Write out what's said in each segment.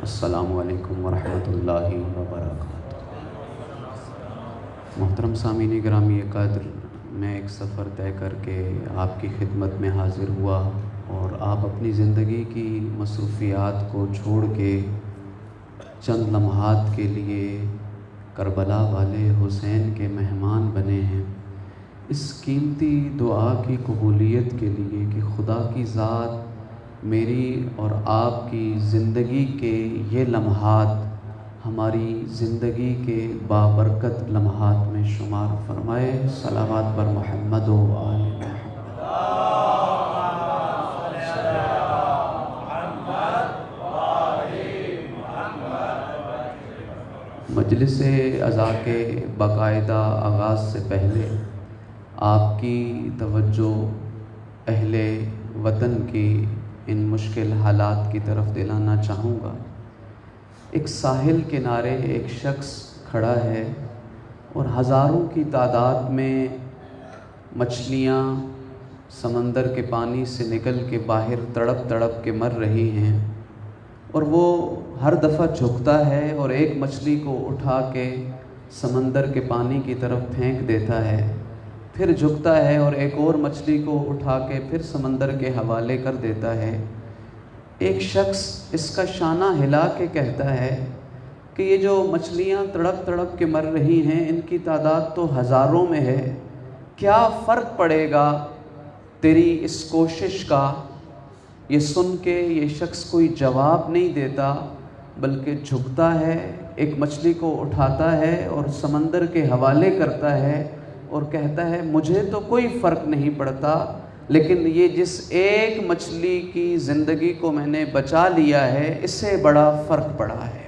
السلام علیکم ورحمۃ اللہ وبرکاتہ۔ محترم سامعین گرامی قدر، میں ایک سفر طے کر کے آپ کی خدمت میں حاضر ہوا اور آپ اپنی زندگی کی مصروفیات کو چھوڑ کے چند لمحات کے لیے کربلا والے حسین کے مہمان بنے ہیں۔ اس قیمتی دعا کی قبولیت کے لیے کہ خدا کی ذات میری اور آپ کی زندگی کے یہ لمحات ہماری زندگی کے بابرکت لمحات میں شمار فرمائے۔ صلوات بر محمد و آل محمد۔ مجلس عزا کے باقاعدہ آغاز سے پہلے آپ کی توجہ اہل وطن کی ان مشکل حالات کی طرف دلانا چاہوں گا۔ ایک ساحل کنارے ایک شخص کھڑا ہے اور ہزاروں کی تعداد میں مچھلیاں سمندر کے پانی سے نکل کے باہر تڑپ تڑپ کے مر رہی ہیں، اور وہ ہر دفعہ جھکتا ہے اور ایک مچھلی کو اٹھا کے سمندر کے پانی کی طرف پھینک دیتا ہے، پھر جھکتا ہے اور ایک اور مچھلی کو اٹھا کے پھر سمندر کے حوالے کر دیتا ہے۔ ایک شخص اس کا شانہ ہلا کے کہتا ہے کہ یہ جو مچھلیاں تڑپ تڑپ کے مر رہی ہیں ان کی تعداد تو ہزاروں میں ہے، کیا فرق پڑے گا تیری اس کوشش کا؟ یہ سن کے یہ شخص کوئی جواب نہیں دیتا، بلکہ جھکتا ہے، ایک مچھلی کو اٹھاتا ہے اور سمندر کے حوالے کرتا ہے اور کہتا ہے مجھے تو کوئی فرق نہیں پڑتا، لیکن یہ جس ایک مچھلی کی زندگی کو میں نے بچا لیا ہے اس سے بڑا فرق پڑا ہے۔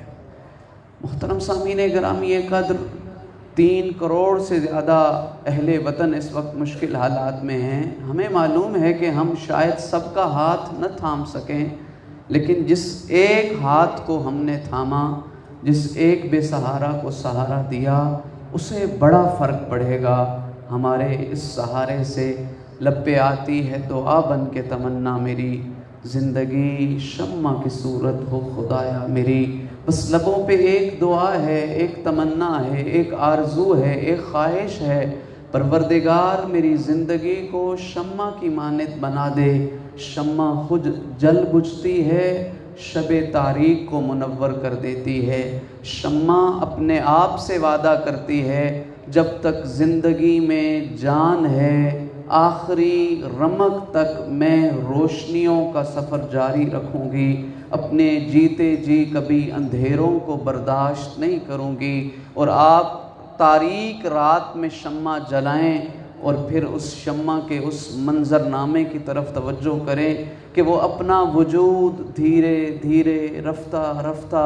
محترم سامعین گرامی قدر، 3 کروڑ سے زیادہ اہل وطن اس وقت مشکل حالات میں ہیں۔ ہمیں معلوم ہے کہ ہم شاید سب کا ہاتھ نہ تھام سکیں، لیکن جس ایک ہاتھ کو ہم نے تھاما، جس ایک بے سہارا کو سہارا دیا، اسے بڑا فرق پڑے گا۔ ہمارے اس سہارے سے لب پہ آتی ہے دعا بن کے تمنا میری، زندگی شمع کی صورت ہو خدایا میری۔ بس لبوں پہ ایک دعا ہے، ایک تمنا ہے، ایک آرزو ہے، ایک خواہش ہے، پروردگار میری زندگی کو شمع کی مانند بنا دے۔ شمع خود جل بجھتی ہے، شب تاریک کو منور کر دیتی ہے۔ شمع اپنے آپ سے وعدہ کرتی ہے جب تک زندگی میں جان ہے، آخری رمق تک میں روشنیوں کا سفر جاری رکھوں گی، اپنے جیتے جی کبھی اندھیروں کو برداشت نہیں کروں گی۔ اور آپ تاریک رات میں شمع جلائیں اور پھر اس شمع کے اس منظرنامے کی طرف توجہ کریں کہ وہ اپنا وجود دھیرے دھیرے رفتہ رفتہ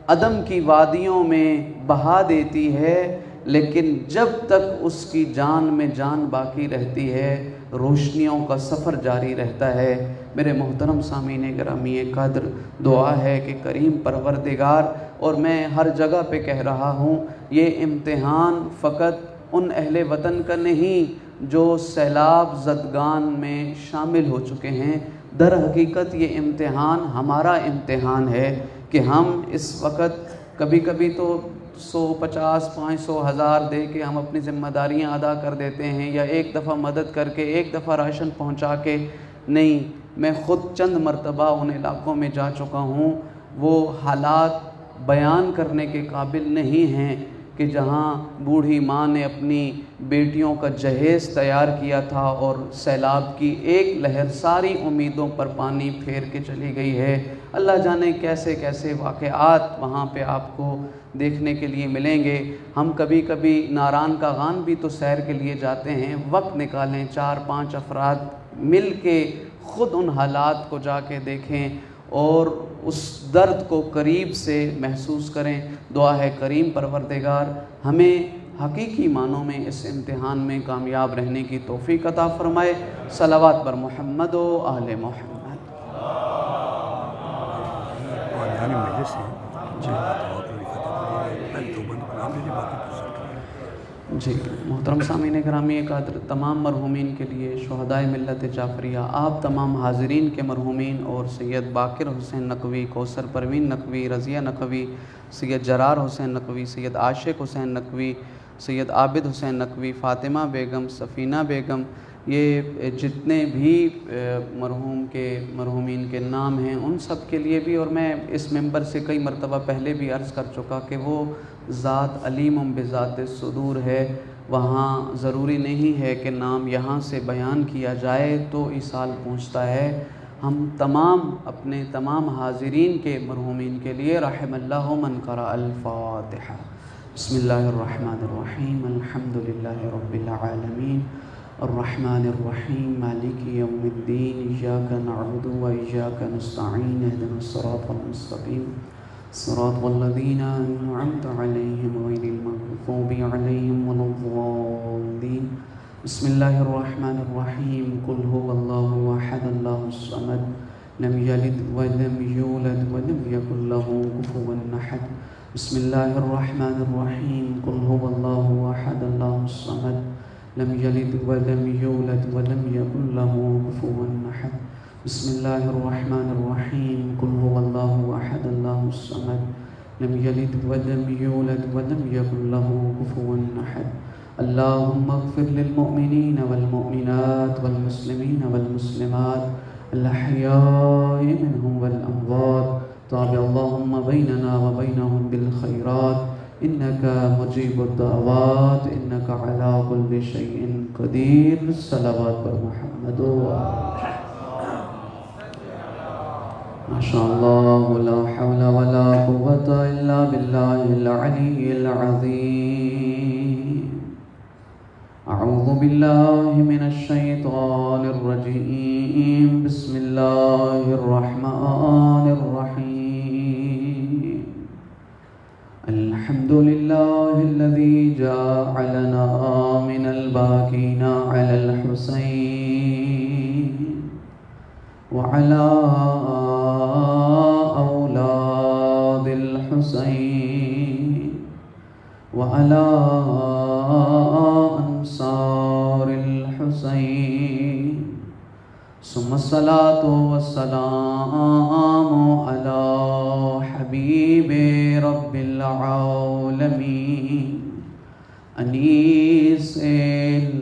عدم کی وادیوں میں بہا دیتی ہے، لیکن جب تک اس کی جان میں جان باقی رہتی ہے روشنیوں کا سفر جاری رہتا ہے۔ میرے محترم سامعین گرامی قدر، دعا ہے کہ کریم پروردگار، اور میں ہر جگہ پہ کہہ رہا ہوں، یہ امتحان فقط ان اہل وطن کا نہیں جو سیلاب زدگان میں شامل ہو چکے ہیں، در حقیقت یہ امتحان ہمارا امتحان ہے کہ ہم اس وقت کبھی کبھی تو 100، 50، 500، 1000 دے کے ہم اپنی ذمہ داریاں ادا کر دیتے ہیں، یا ایک دفعہ مدد کر کے ایک دفعہ راشن پہنچا کے نہیں۔ میں خود چند مرتبہ ان علاقوں میں جا چکا ہوں، وہ حالات بیان کرنے کے قابل نہیں ہیں کہ جہاں بوڑھی ماں نے اپنی بیٹیوں کا جہیز تیار کیا تھا اور سیلاب کی ایک لہر ساری امیدوں پر پانی پھیر کے چلی گئی ہے۔ اللہ جانے کیسے کیسے واقعات وہاں پہ آپ کو دیکھنے کے لیے ملیں گے۔ ہم کبھی کبھی ناران کا غان بھی تو سیر کے لیے جاتے ہیں، وقت نکالیں، 4-5 افراد مل کے خود ان حالات کو جا کے دیکھیں اور اس درد کو قریب سے محسوس کریں۔ دعا ہے کریم پروردگار ہمیں حقیقی معنوں میں اس امتحان میں کامیاب رہنے کی توفیق عطا فرمائے۔ صلوات بر محمد و آل محمد۔ جی محترم سامعین گرامی قدر، تمام مرحومین کے لیے، شہدائے ملت جعفریہ، آپ تمام حاضرین کے مرحومین اور سید باقر حسین نقوی، کوثر پروین نقوی، رضیہ نقوی، سید جرار حسین نقوی، سید عاشق حسین نقوی، سید عابد حسین نقوی، فاطمہ بیگم، سفینہ بیگم، یہ جتنے بھی مرحومین کے نام ہیں ان سب کے لیے بھی، اور میں اس ممبر سے کئی مرتبہ پہلے بھی عرض کر چکا کہ وہ ذات علیم بذات صدور ہے، وہاں ضروری نہیں ہے کہ نام یہاں سے بیان کیا جائے تو ایصال پہنچتا ہے۔ ہم اپنے تمام حاضرین کے مرحومین کے لیے رحم اللہ من قرأ الفاتحہ۔ بسم اللہ الرحمن الرحیم، الحمد للہ رب العالمین، الرحمن الرحیم، مالک یوم الدین، ایاک نعبد و ایاک نستعین، اہدنا الصراط المستقیم، صراط الذین انعمت علیہم غیر المغضوب علیہم ولا الضالین۔ بسم اللہ الرحمن الرحیم، قل هو اللہ احد اللہ الصمد لم یلد ولم یولد ولم یکن له کفوا احد۔ بسم اللہ الرحمن الرحیم، قل هو اللہ احد اللہ الصمد لم یلد ولم یولد ولم یکن له کفوا احد۔ بسم اللہ الرحمن الرحیم، قل هو اللہ احد اللہ الصمد لم یلد ولم یولد ولم یکن له کفوا احد۔ اللہم اغفر للمؤمنین والمؤمنات والمسلمین والمسلمات الاحیاء منهم والاموات، تابع اللہم بیننا وبینہم بالخیرات، انکا مجیب الدعوات، انکا علی کل شیء قدیر۔ صلوات پر محمد ماشاءاللہ، لا حول ولا قوة الا باللہ العلی العظیم۔ اعوذ باللہ من الشیطان الرجیم، بسم اللہ الرحمن الرحیم۔ الحمد للہ الذی جعلنا من الباکین علی الحسین وعلى أولاد الحسين وعلى أنصار الحسين، ثم الصلاة والسلام على حبيب رب العالمين، أنيس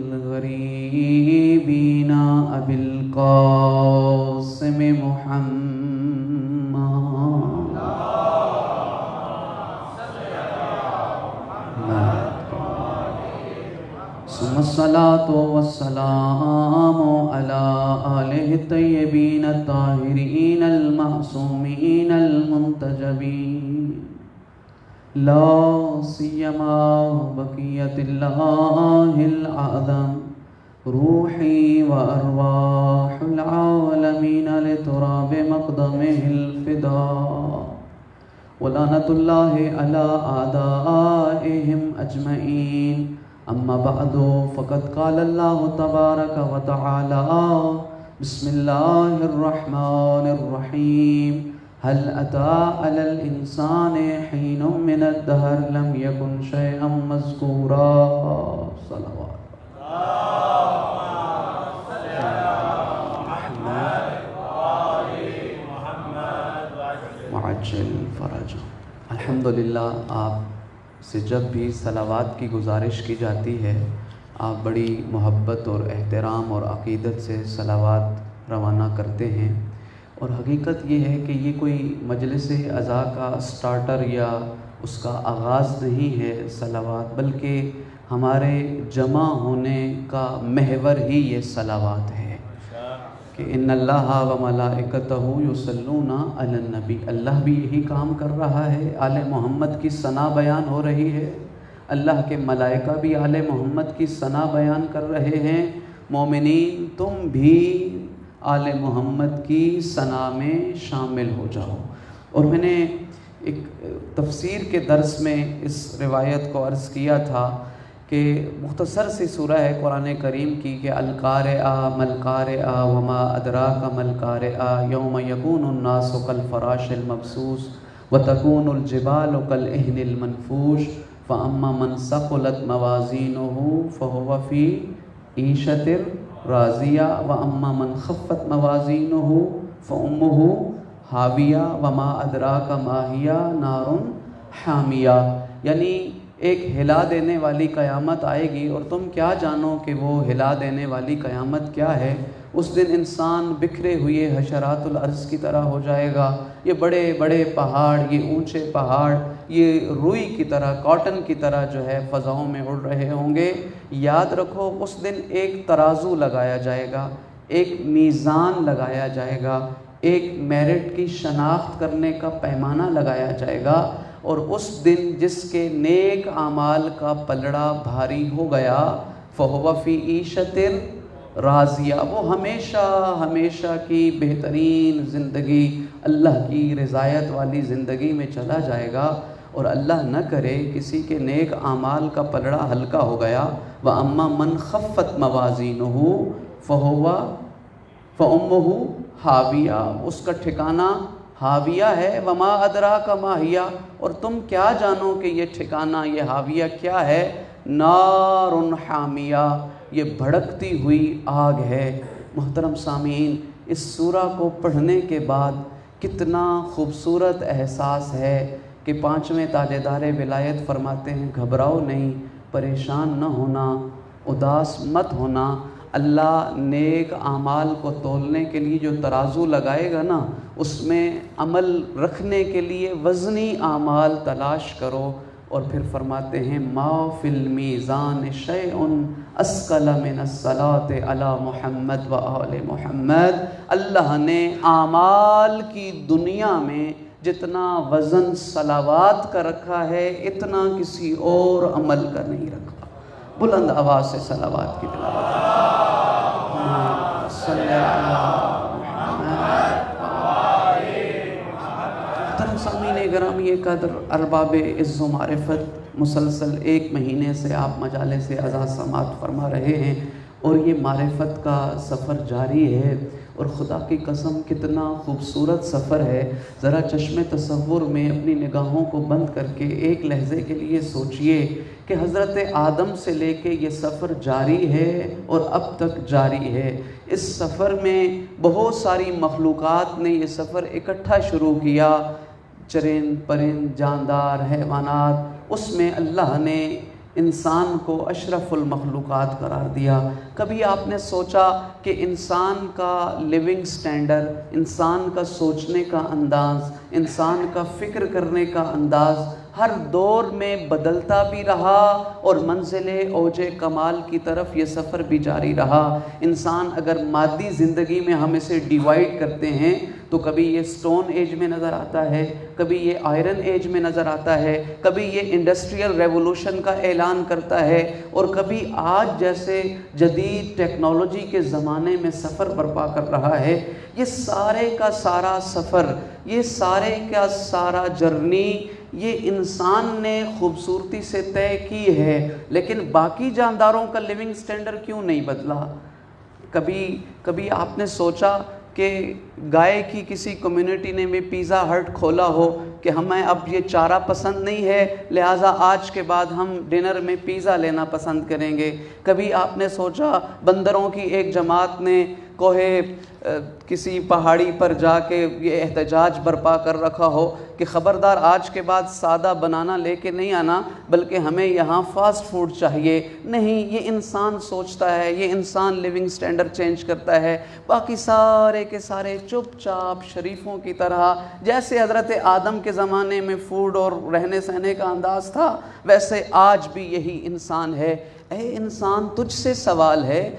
الغريبين أبي القاسم محمد، ثم الصلاة والسلام على آله الطيبين الطاهرين المعصومين المنتجبين، لا سيما بقية الله الأعظم روحي وأرواح العالمين لتراب مقدمه الفداء، ولعنة الله على أعدائهم أجمعين۔ اما بعد، فقد قال الله تبارك وتعالى، بسم الله الرحمن الرحيم، هل أتى على الإنسان حين من الدهر لم يكن شيئا مذكورا۔ صلوات معجل فرج۔ الحمدللہ، آپ سے جب بھی صلوات کی گزارش کی جاتی ہے، آپ بڑی محبت اور احترام اور عقیدت سے صلوات روانہ کرتے ہیں، اور حقیقت یہ ہے کہ یہ کوئی مجلس عزا کا سٹارٹر یا اس کا آغاز نہیں ہے صلوات، بلکہ ہمارے جمع ہونے کا محور ہی یہ صلوات ہے کہ ان اللہ و ملائکتہ یصلون علی النبی، اللہ بھی یہی کام کر رہا ہے، آل محمد کی ثنا بیان ہو رہی ہے، اللہ کے ملائکہ بھی آل محمد کی ثنا بیان کر رہے ہیں، مومنین تم بھی آل محمد کی ثنا میں شامل ہو جاؤ۔ اور میں نے ایک تفسیر کے درس میں اس روایت کو عرض کیا تھا کہ مختصر سی سورہ ہے قرآن کریم کی کہ القارعہ ملقارعہ وما ادراک ملقارعہ یوم یکون الناس کالفراش المبثوث وتکون الجبال کالعہن المنفوش فَأَمَّا مَنْ ثَقُلَتْ مَوَازِينُهُ فَهُوَ فِي عِيشَةٍ رَاضِيَةٍ وَأَمَّا مَنْ خَفَّتْ مَوَازِينُهُ فَأُمُّهُ هَاوِيَةٌ وَمَا أَدْرَاكَ مَا هِيَ نَارٌ حَامِيَةٌ، یعنی ایک ہلا دینے والی قیامت آئے گی اور تم کیا جانو کہ وہ ہلا دینے والی قیامت کیا ہے۔ اس دن انسان بکھرے ہوئے حشرات الارض کی طرح ہو جائے گا، یہ بڑے بڑے پہاڑ، یہ اونچے پہاڑ، یہ روئی کی طرح، کاٹن کی طرح جو ہے فضاؤں میں اڑ رہے ہوں گے۔ یاد رکھو اس دن ایک ترازو لگایا جائے گا، ایک میزان لگایا جائے گا، ایک میرٹ کی شناخت کرنے کا پیمانہ لگایا جائے گا، اور اس دن جس کے نیک اعمال کا پلڑا بھاری ہو گیا فَهُوَ فِي عِيشَةٍ راضِيَةٍ، وہ ہمیشہ ہمیشہ کی بہترین زندگی، اللہ کی رضایت والی زندگی میں چلا جائے گا۔ اور اللہ نہ کرے کسی کے نیک اعمال کا پلڑا ہلکا ہو گیا، وَأَمَّا مَنْ خَفَّتْ مَوَازِينُهُ فَأُمُّهُ هَاوِيَةٌ، اس کا ٹھکانہ ہاویہ ہے، وما ادراک ما ہی، اور تم کیا جانو کہ یہ ٹھکانہ، یہ ہاویہ کیا ہے؟ نار حامیہ، یہ بھڑکتی ہوئی آگ ہے۔ محترم سامعین، اس سورہ کو پڑھنے کے بعد کتنا خوبصورت احساس ہے کہ پانچویں تاجدار ولایت فرماتے ہیں گھبراؤ نہیں، پریشان نہ ہونا، اداس مت ہونا۔ اللہ نیک اعمال کو تولنے کے لیے جو ترازو لگائے گا نا، اس میں عمل رکھنے کے لیے وزنی اعمال تلاش کرو، اور پھر فرماتے ہیں ما فی المیزان شیء اثقل من الصلاۃ علی محمد و آل محمد، اللہ نے اعمال کی دنیا میں جتنا وزن صلوات کا رکھا ہے اتنا کسی اور عمل کا نہیں رکھا۔ بلند آواز سے صلوات کی تلاوت صلی اللہ محترم سامعین گرامی قدر، ارباب عز و معرفت، مسلسل ایک مہینے سے آپ مجالس عظات سماعت فرما رہے ہیں، اور یہ معرفت کا سفر جاری ہے، اور خدا کی قسم کتنا خوبصورت سفر ہے۔ ذرا چشم تصور میں اپنی نگاہوں کو بند کر کے ایک لحظے کے لیے سوچئے کہ حضرت آدم سے لے کے یہ سفر جاری ہے اور اب تک جاری ہے۔ اس سفر میں بہت ساری مخلوقات نے یہ سفر اکٹھا شروع کیا، چرند پرند جاندار حیوانات، اس میں اللہ نے انسان کو اشرف المخلوقات قرار دیا۔ کبھی آپ نے سوچا کہ انسان کا لیونگ سٹینڈرڈ، انسان کا سوچنے کا انداز، انسان کا فکر کرنے کا انداز ہر دور میں بدلتا بھی رہا، اور منزل اوج کمال کی طرف یہ سفر بھی جاری رہا۔ انسان اگر مادی زندگی میں ہم اسے ڈیوائیڈ کرتے ہیں تو کبھی یہ سٹون ایج میں نظر آتا ہے، کبھی یہ آئرن ایج میں نظر آتا ہے، کبھی یہ انڈسٹریل ریولوشن کا اعلان کرتا ہے، اور کبھی آج جیسے جدید ٹیکنالوجی کے زمانے میں سفر برپا کر رہا ہے۔ یہ سارے کا سارا سفر، یہ سارے کا سارا جرنی یہ انسان نے خوبصورتی سے طے کی ہے، لیکن باقی جانداروں کا لیونگ سٹینڈرڈ کیوں نہیں بدلا؟ کبھی آپ نے سوچا کہ گائے کی کسی کمیونٹی نے بھی پیزا ہٹ کھولا ہو کہ ہمیں اب یہ چارہ پسند نہیں ہے، لہٰذا آج کے بعد ہم ڈنر میں پیزا لینا پسند کریں گے؟ کبھی آپ نے سوچا بندروں کی ایک جماعت نے کوہ کسی پہاڑی پر جا کے یہ احتجاج برپا کر رکھا ہو کہ خبردار آج کے بعد سادہ بنانا لے کے نہیں آنا، بلکہ ہمیں یہاں فاسٹ فوڈ چاہیے؟ نہیں، یہ انسان سوچتا ہے، یہ انسان لیونگ سٹینڈرڈ چینج کرتا ہے۔ باقی سارے کے سارے چپ چاپ شریفوں کی طرح، جیسے حضرت آدم کے زمانے میں فوڈ اور رہنے سہنے کا انداز تھا، ویسے آج بھی یہی انسان ہے۔ اے انسان، تجھ سے سوال ہے،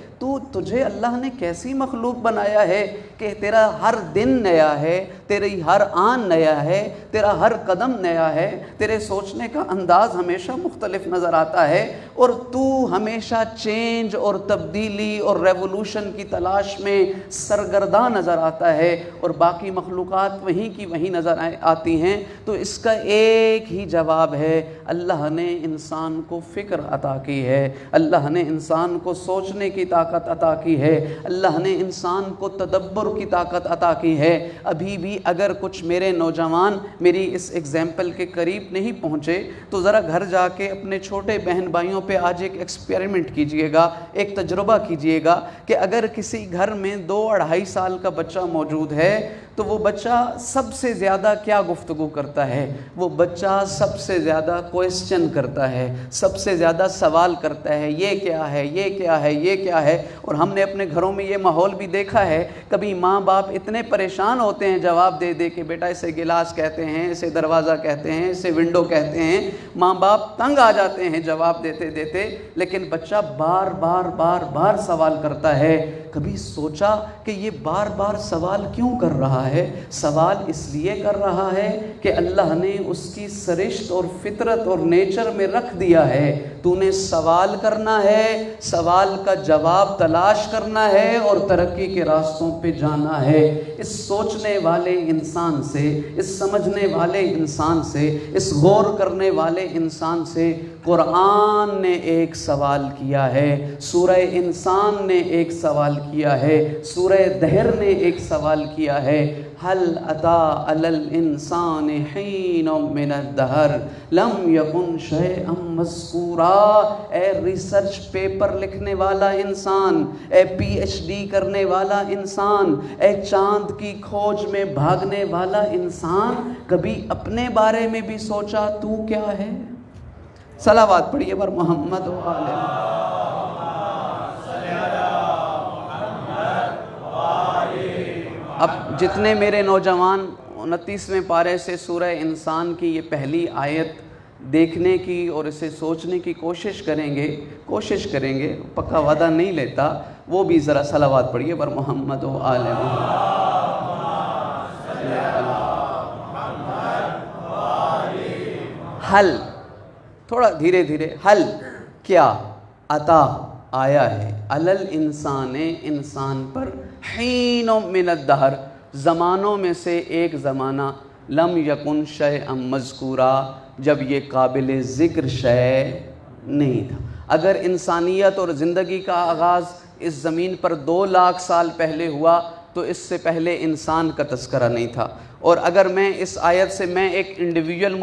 تجھے اللہ نے کیسی مخلوق بنایا ہے کہ تیرا ہر دن نیا ہے، تیری ہر آن نیا ہے، تیرا ہر قدم نیا ہے، تیرے سوچنے کا انداز ہمیشہ مختلف نظر آتا ہے، اور تو ہمیشہ چینج اور تبدیلی اور ریولوشن کی تلاش میں سرگرداں نظر آتا ہے، اور باقی مخلوقات وہیں کی وہیں نظر آتی ہیں۔ تو اس کا ایک ہی جواب ہے، اللہ نے انسان کو فکر عطا کی ہے، اللہ نے انسان کو سوچنے کی طاقت عطا کی ہے، اللہ نے انسان کو تدبر تصور کی طاقت عطا کی ہے۔ ابھی بھی اگر کچھ میرے نوجوان میری اس ایگزامپل کے قریب نہیں پہنچے تو ذرا گھر جا کے اپنے چھوٹے بہن بھائیوں پہ آج ایک ایکسپیریمنٹ کیجئے گا، ایک تجربہ کیجئے گا کہ اگر کسی گھر میں 2-2.5 سال کا بچہ موجود ہے تو وہ بچہ سب سے زیادہ کیا گفتگو کرتا ہے؟ وہ بچہ سب سے زیادہ کوئسچن کرتا ہے، سب سے زیادہ سوال کرتا ہے، یہ کیا ہے، یہ کیا ہے، یہ کیا ہے۔ اور ہم نے اپنے گھروں میں یہ ماحول بھی دیکھا ہے، کبھی ماں باپ اتنے پریشان ہوتے ہیں جواب دے دے کہ بیٹا اسے گلاس کہتے ہیں، اسے دروازہ کہتے ہیں، اسے ونڈو کہتے ہیں، ماں باپ تنگ آ جاتے ہیں جواب دیتے دیتے، لیکن بچہ بار بار سوال کرتا ہے۔ کبھی سوچا کہ یہ بار بار سوال کیوں کر رہا ہے؟ سوال اس لیے کر رہا ہے کہ اللہ نے اس کی سرشت اور فطرت اور نیچر میں رکھ دیا ہے، تو نے سوال کرنا ہے، سوال کا جواب تلاش کرنا ہے اور ترقی کے راستوں پہ جانا ہے۔ اس سوچنے والے انسان سے، اس سمجھنے والے انسان سے، اس غور کرنے والے انسان سے قرآن نے ایک سوال کیا ہے، سورہ انسان نے ایک سوال کیا ہے، سورہ دہر نے ایک سوال کیا ہے، هل أتى على الإنسان حين من الدهر لم يكن شيئا مذكورا۔ اے ریسرچ پیپر لکھنے والا انسان، اے پی ایچ ڈی کرنے والا انسان، اے چاند کی کھوج میں بھاگنے والا انسان، کبھی اپنے بارے میں بھی سوچا تو کیا ہے؟ صلوات پڑھیے پر محمد و آل محمد۔ اب جتنے میرے نوجوان 29ویں پارے سے سورہ انسان کی یہ پہلی آیت دیکھنے کی اور اسے سوچنے کی کوشش کریں گے، پکا وعدہ نہیں لیتا، وہ بھی ذرا صلوات پڑھیے پر محمد و آل محمد۔ حل، تھوڑا دھیرے دھیرے، حل کیا، عطا آیا ہے، علل انسان انسان پر، حین من الدہر زمانوں میں سے ایک زمانہ، لم یکن شیئا مذکورا جب یہ قابل ذکر شے نہیں تھا۔ اگر انسانیت اور زندگی کا آغاز اس زمین پر 2 لاکھ سال پہلے ہوا تو اس سے پہلے انسان کا تذکرہ نہیں تھا۔ اور اگر میں اس آیت سے میں ایک انڈیویجول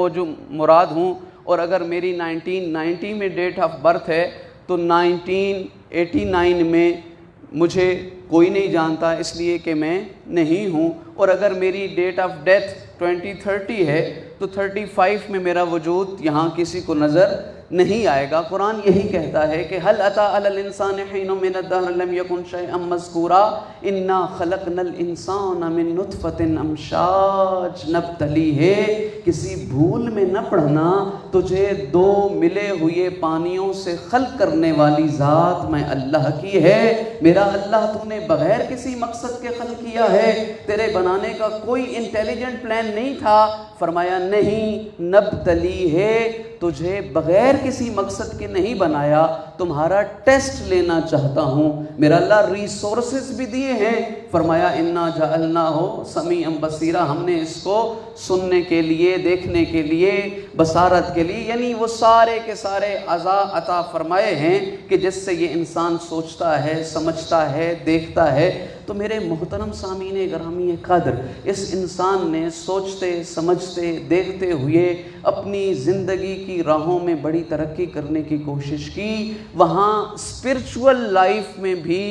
مراد ہوں، اور اگر میری 1990 میں ڈیٹ آف برتھ ہے تو 1989 میں مجھے کوئی نہیں جانتا اس لیے کہ میں نہیں ہوں، اور اگر میری ڈیٹ آف ڈیتھ 2030 ہے تو 35 میں میرا وجود یہاں کسی کو نظر نہیں آئے گا۔ قرآن یہی کہتا ہے کہ هل أتى على الإنسان حين من الدهر لم يكن شيئا مذكورا إنا خلقنا الإنسان من نطفة أمشاج نبتليه۔ کسی بھول میں نہ پڑھنا، تجھے 2 ملے ہوئے پانیوں سے خلق کرنے والی ذات میں اللہ کی ہے۔ میرا اللہ تو نے بغیر کسی مقصد کے خلق کیا ہے، تیرے بنانے کا کوئی انٹیلیجنٹ پلان نہیں تھا۔ فرمایا نہیں، نبتلی ہے، تجھے بغیر کسی مقصد کے نہیں بنایا، تمہارا ٹیسٹ لینا چاہتا ہوں۔ میرا اللہ ریسورسز بھی دیے ہیں، فرمایا انا جعلناہ سمیعا بصیرا، ہم نے اس کو سننے کے لیے، دیکھنے کے لیے، بصارت کے لیے، یعنی وہ سارے کے سارے اعضاء عطا فرمائے ہیں کہ جس سے یہ انسان سوچتا ہے، سمجھتا ہے، دیکھتا ہے۔ تو میرے محترم سامعین گرامی قدر، اس انسان نے سوچتے، سمجھتے، دیکھتے ہوئے اپنی زندگی کی راہوں میں بڑی ترقی کرنے کی کوشش کی، وہاں اسپرچول لائف میں بھی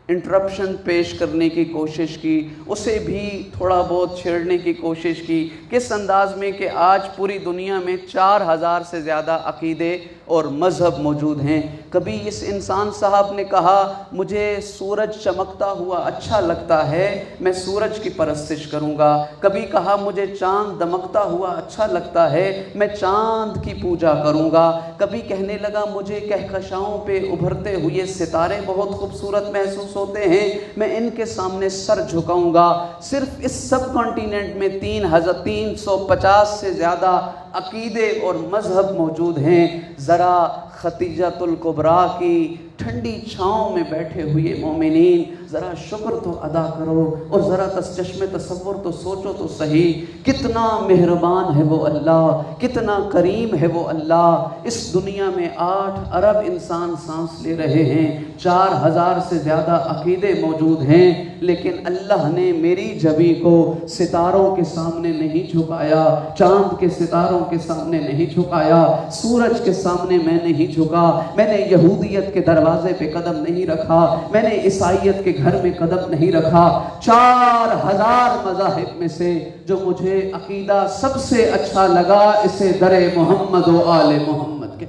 انٹرپشن پیش کرنے کی کوشش کی، اسے بھی تھوڑا بہت چھیڑنے کی کوشش کی۔ کس انداز میں کہ آج پوری دنیا میں 4000 سے زیادہ عقیدے اور مذہب موجود ہیں۔ کبھی اس انسان صاحب نے کہا مجھے سورج چمکتا ہوا اچھا لگتا ہے، میں سورج کی پرستش کروں گا۔ کبھی کہا مجھے چاند دمکتا ہوا اچھا لگتا ہے، میں چاند کی پوجا کروں گا۔ کبھی کہنے لگا مجھے کہکشاؤں پہ ابھرتے ہوئے ستارے بہت خوبصورت محسوس ہوتے ہیں، میں ان کے سامنے سر جھکاؤں گا۔ صرف اس سب کانٹیننٹ میں 350 سے زیادہ عقیدے اور مذہب موجود ہیں۔ ذرا خدیجۃ الکبریٰ کی ٹھنڈی چھاؤں میں بیٹھے ہوئے مومنین ذرا شکر تو ادا کرو اور ذرا چشم تصور تو سوچو تو صحیح، کتنا مہربان ہے وہ اللہ، کتنا کریم ہے وہ اللہ۔ اس دنیا میں 8 ارب انسان سانس لے رہے ہیں، 4000 سے زیادہ عقیدے موجود ہیں، لیکن اللہ نے میری جبی کو ستاروں کے سامنے نہیں جھکایا، چاند کے ستاروں کے سامنے نہیں جھکایا، سورج کے سامنے میں نہیں جھکا، میں نے یہودیت کے دروازے پہ قدم نہیں رکھا، میں نے عیسائیت کے گھر میں قدم نہیں رکھا۔ 4000 مذاہب میں سے جو مجھے عقیدہ سب سے اچھا لگا، اسے در محمد و آل محمد کے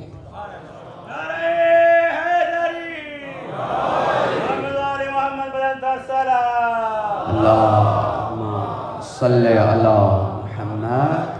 اللہم صلی علی محمد۔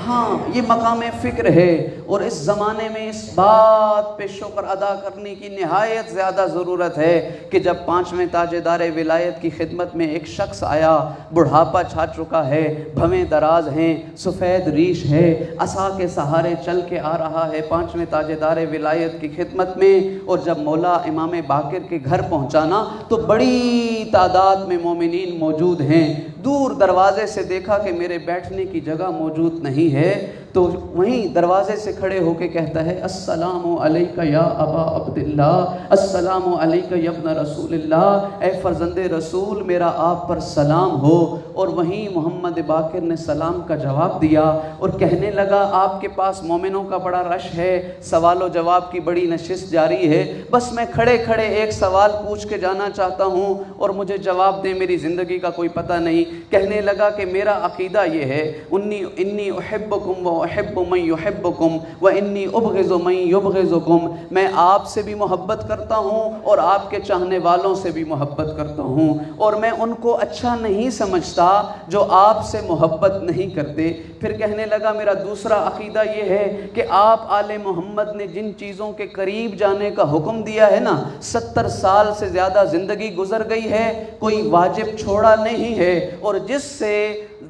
ہاں، یہ مقام فکر ہے، اور اس زمانے میں اس بات پہ شکر ادا کرنے کی نہایت زیادہ ضرورت ہے کہ جب 5ویں تاجدار ولایت کی خدمت میں ایک شخص آیا، بڑھاپا چھا چکا ہے، بھویں دراز ہیں، سفید ریش ہے، عصا کے سہارے چل کے آ رہا ہے 5ویں تاجدار ولایت کی خدمت میں، اور جب مولا امام باقر کے گھر پہنچانا تو بڑی تعداد میں مومنین موجود ہیں۔ دور دروازے سے دیکھا کہ میرے بیٹھنے کی جگہ موجود نہیں ہے، تو وہیں دروازے سے کھڑے ہو کے کہتا ہے، السلام علیکہ یا ابا عبداللہ، السلام علیکہ یا ابن رسول اللہ، اے فرزند رسول میرا آپ پر سلام ہو۔ اور وہیں محمد باقر نے سلام کا جواب دیا اور کہنے لگا، آپ کے پاس مومنوں کا بڑا رش ہے، سوال و جواب کی بڑی نشست جاری ہے، بس میں کھڑے کھڑے ایک سوال پوچھ کے جانا چاہتا ہوں اور مجھے جواب دیں، میری زندگی کا کوئی پتہ نہیں۔ کہنے لگا کہ میرا عقیدہ یہ ہے، انی احبکم و احب من یحبکم و انی ابغض من یبغضکم، میں آپ سے بھی محبت کرتا ہوں اور آپ کے چاہنے والوں سے بھی محبت کرتا ہوں، اور میں ان کو اچھا نہیں سمجھتا جو آپ سے محبت نہیں کرتے۔ پھر کہنے لگا، میرا دوسرا عقیدہ یہ ہے کہ آپ آل محمد نے جن چیزوں کے قریب جانے کا حکم دیا ہے نا، 70 سال سے زیادہ زندگی گزر گئی ہے، کوئی واجب چھوڑا نہیں ہے، اور جس سے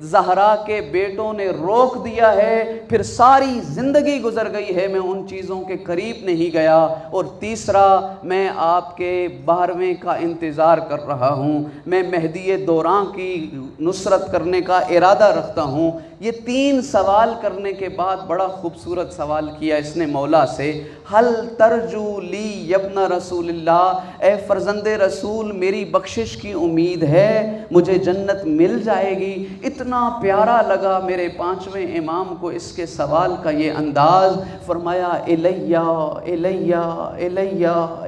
زہرا کے بیٹوں نے روک دیا ہے، پھر ساری زندگی گزر گئی ہے، میں ان چیزوں کے قریب نہیں گیا۔ اور تیسرا، میں آپ کے 12ویں کا انتظار کر رہا ہوں، میں مہدی دوراں کی نصرت کرنے کا ارادہ رکھتا ہوں۔ یہ 3 سوال کرنے کے بعد بڑا خوبصورت سوال کیا اس نے مولا سے، حل ترجو لی یبن رسول اللہ، اے فرزند رسول میری بخشش کی امید ہے، مجھے جنت مل جائے گی۔ اتنا پیارا لگا میرے 5ویں امام کو اس کے سوال کا یہ انداز، فرمایا الیہ الیہ الیہ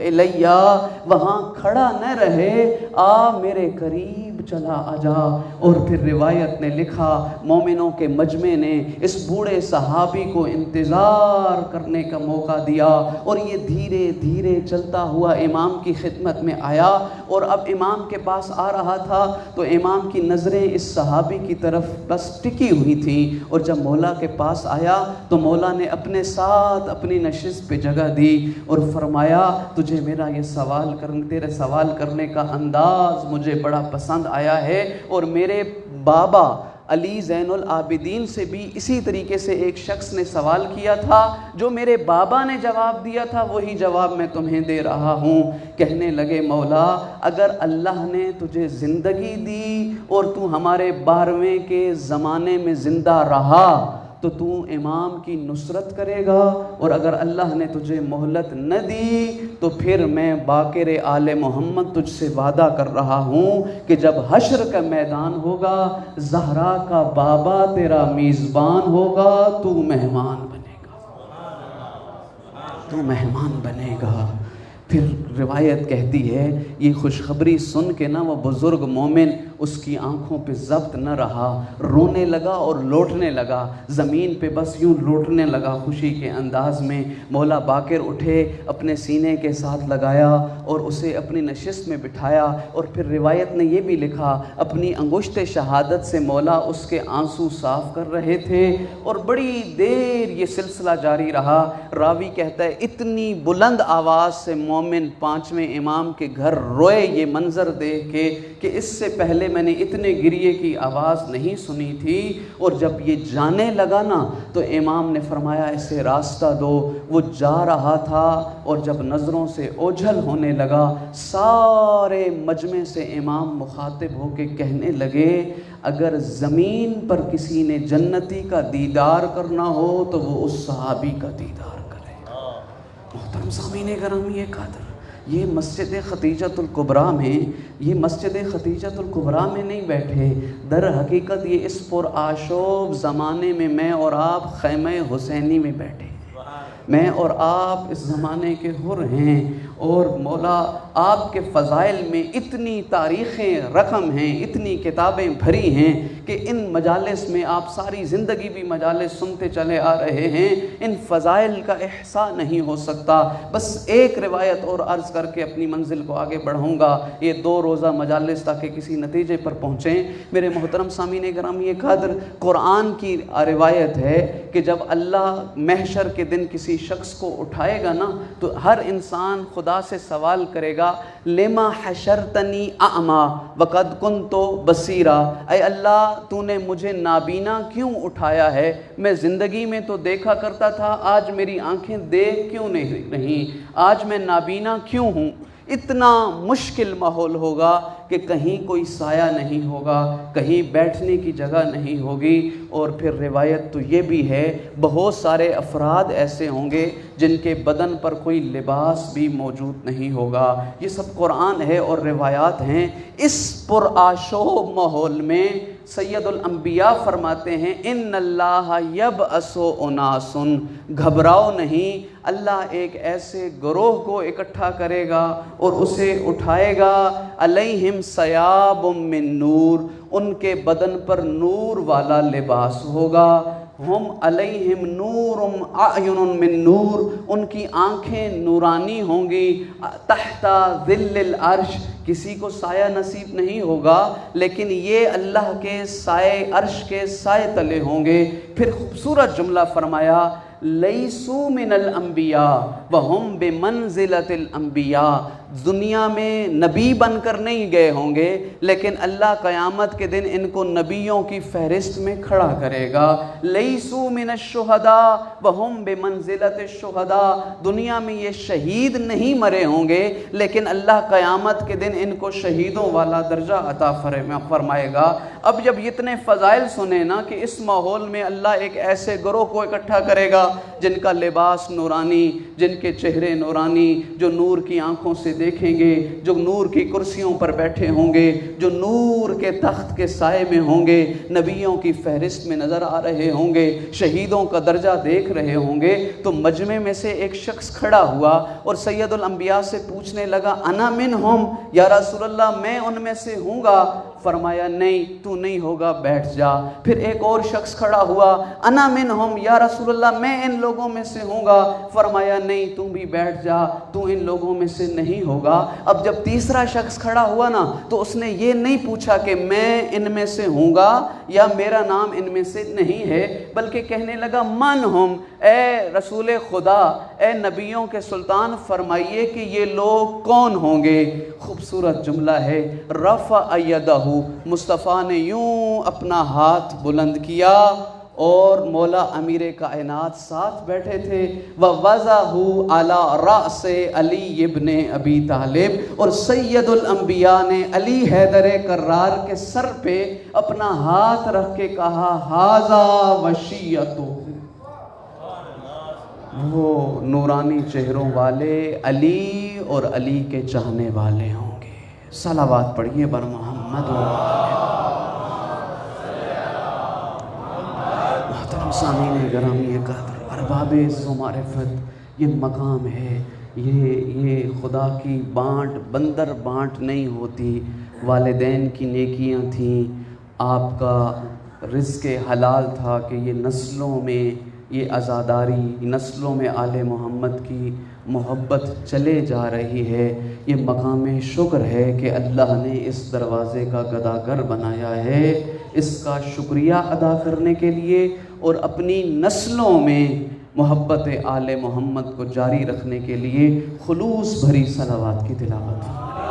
الیہ، وہاں کھڑا نہ رہے، آ میرے قریب چلا آ جا۔ اور پھر روایت نے لکھا، مومنوں کے مجمع نے اس بوڑھے صحابی کو انتظار کرنے کا موقع دیا، اور یہ دھیرے دھیرے چلتا ہوا امام کی خدمت میں آیا، اور اب امام کے پاس آ رہا تھا تو امام کی نظریں اس صحابی کی طرف بس ٹکی ہوئی تھیں، اور جب مولا کے پاس آیا تو مولا نے اپنے ساتھ اپنی نشست پہ جگہ دی اور فرمایا، تجھے میرا یہ تیرے سوال کرنے کا انداز مجھے بڑا پسند آیا ہے، اور میرے بابا علی زین العابدین سے بھی اسی طریقے سے ایک شخص نے سوال کیا تھا، جو میرے بابا نے جواب دیا تھا وہی جواب میں تمہیں دے رہا ہوں۔ کہنے لگے، مولا اگر اللہ نے تجھے زندگی دی اور تو ہمارے 12ویں کے زمانے میں زندہ رہا تو تو امام کی نصرت کرے گا، اور اگر اللہ نے تجھے مہلت نہ دی تو پھر میں باقر آل محمد تجھ سے وعدہ کر رہا ہوں کہ جب حشر کا میدان ہوگا، زہرا کا بابا تیرا میزبان ہوگا، تو مہمان بنے گا، تو مہمان بنے گا۔ پھر روایت کہتی ہے، یہ خوشخبری سن کے نا وہ بزرگ مومن اس کی آنکھوں پہ ضبط نہ رہا، رونے لگا اور لوٹنے لگا، زمین پہ بس یوں لوٹنے لگا خوشی کے انداز میں۔ مولا باقر اٹھے، اپنے سینے کے ساتھ لگایا اور اسے اپنی نشست میں بٹھایا، اور پھر روایت نے یہ بھی لکھا، اپنی انگشت شہادت سے مولا اس کے آنسو صاف کر رہے تھے، اور بڑی دیر یہ سلسلہ جاری رہا۔ راوی کہتا ہے، اتنی بلند آواز سے مومن 5ویں امام کے گھر روئے یہ منظر دیکھ کے کہ اس سے پہلے میں نے اتنے گریے کی آواز نہیں سنی تھی، اور جب یہ جانے لگا نا تو امام نے فرمایا اسے راستہ دو۔ وہ جا رہا تھا اور جب نظروں سے اوجھل ہونے لگا، سارے مجمع سے امام مخاطب ہو کے کہنے لگے اگر زمین پر کسی نے جنتی کا دیدار کرنا ہو تو وہ اس صحابی کا دیدار کرے۔ محترم سامعین گرامی قدر، یہ مسجد ختیجۃ الکبریٰ میں، یہ مسجد ختیجۃ الکبریٰ میں نہیں بیٹھے، در حقیقت یہ اس پرآشوب زمانے میں میں اور آپ خیمہ حسینی میں بیٹھے، میں اور آپ اس زمانے کے حر ہیں، اور مولا آپ کے فضائل میں اتنی تاریخیں رقم ہیں، اتنی کتابیں بھری ہیں کہ ان مجالس میں آپ ساری زندگی بھی مجالس سنتے چلے آ رہے ہیں، ان فضائل کا احصاء نہیں ہو سکتا۔ بس ایک روایت اور عرض کر کے اپنی منزل کو آگے بڑھاؤں گا، یہ 2 روزہ مجالس تاکہ کسی نتیجے پر پہنچیں۔ میرے محترم سامعین گرامی قدر، قرآن کی روایت ہے کہ جب اللہ محشر کے دن کسی شخص کو اٹھائے گا نا تو ہر انسان خدا سے سوال کرے گا لما حشرتنی اعما وقد کنت بصیرا، اے اللہ تو نے مجھے نابینا کیوں اٹھایا ہے؟ میں زندگی میں تو دیکھا کرتا تھا، آج میری آنکھیں دیکھ کیوں نہیں رہیں؟ آج میں نابینا کیوں ہوں؟ اتنا مشکل ماحول ہوگا کہ کہیں کوئی سایہ نہیں ہوگا، کہیں بیٹھنے کی جگہ نہیں ہوگی، اور پھر روایت تو یہ بھی ہے بہت سارے افراد ایسے ہوں گے جن کے بدن پر کوئی لباس بھی موجود نہیں ہوگا۔ یہ سب قرآن ہے اور روایات ہیں۔ اس پرآشوب ماحول میں سید الانبیاء فرماتے ہیں ان اللہ یبعث اناس، گھبراؤ نہیں، اللہ ایک ایسے گروہ کو اکٹھا کرے گا اور اسے اٹھائے گا، علیہم ثیاب من نور، ان کے بدن پر نور والا لباس ہوگا، ہم علیہم نور اعین من نور، ان کی آنکھیں نورانی ہوں گی، تحت ظل العرش، کسی کو سایہ نصیب نہیں ہوگا لیکن یہ اللہ کے سائے، عرش کے سائے تلے ہوں گے۔ پھر خوبصورت جملہ فرمایا لیسو من الانبیاء وہم بمنزلۃ الانبیاء، دنیا میں نبی بن کر نہیں گئے ہوں گے لیکن اللہ قیامت کے دن ان کو نبیوں کی فہرست میں کھڑا کرے گا۔ لیسو من الشہداء وہم بمنزلۃ الشہداء، دنیا میں یہ شہید نہیں مرے ہوں گے لیکن اللہ قیامت کے دن ان کو شہیدوں والا درجہ عطا فرمائے گا۔ اب جب اتنے فضائل سنے نا کہ اس ماحول میں اللہ ایک ایسے گروہ کو اکٹھا کرے گا جن کا لباس نورانی، جن کے چہرے نورانی، جو نور کی آنکھوں سے دیکھیں گے، جو نور کی کرسیوں پر بیٹھے ہوں گے، جو نور کے تخت کے سائے میں ہوں گے، نبیوں کی فہرست میں نظر آ رہے ہوں گے، شہیدوں کا درجہ دیکھ رہے ہوں گے، تو مجمع میں سے ایک شخص کھڑا ہوا اور سید الانبیاء سے پوچھنے لگا انا منہم، یا رسول اللہ میں ان میں سے ہوں گا؟ فرمایا نہیں تو نہیں ہوگا، بیٹھ جا۔ پھر ایک اور شخص کھڑا ہوا انا منہم، یا رسول اللہ میں ان لوگوں میں سے ہوں گا؟ فرمایا نہیں تم بھی بیٹھ جا، تو ان لوگوں میں سے نہیں ہوگا۔ اب جب تیسرا شخص کھڑا ہوا نا تو اس نے یہ نہیں پوچھا کہ میں ان میں سے ہوں گا یا میرا نام ان میں سے نہیں ہے، بلکہ کہنے لگا من ہم، اے رسول خدا، اے نبیوں کے سلطان فرمائیے کہ یہ لوگ کون ہوں گے؟ خوبصورت جملہ ہے رفع یدہ، مصطفیٰ نے یوں اپنا ہاتھ بلند کیا اور مولا امیر کائنات ساتھ بیٹھے تھے، وَوَضَعَهُ عَلَى رَأْسِ علی ابن ابی طالب، اور سید الانبیاء نے علی حیدر کرار کے سر پہ اپنا ہاتھ رکھ کے کہا ھذا وشیۃ، وہ نورانی چہروں والے علی اور علی کے چاہنے والے ہوں گے۔ صلوات پڑھیے بر محمد و سامعین گرامی قدر، ارباب عز و معرفت، یہ مقام ہے، یہ خدا کی بانٹ، بندر بانٹ نہیں ہوتی۔ والدین کی نیکیاں تھیں، آپ کا رزق حلال تھا کہ یہ نسلوں میں یہ عزاداری، نسلوں میں آل محمد کی محبت چلے جا رہی ہے۔ یہ مقام شکر ہے کہ اللہ نے اس دروازے کا گداگر بنایا ہے۔ اس کا شکریہ ادا کرنے کے لیے اور اپنی نسلوں میں محبت آل محمد کو جاری رکھنے کے لیے خلوص بھری صلوات کی تلاوت فرمائیے۔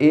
A+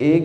A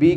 B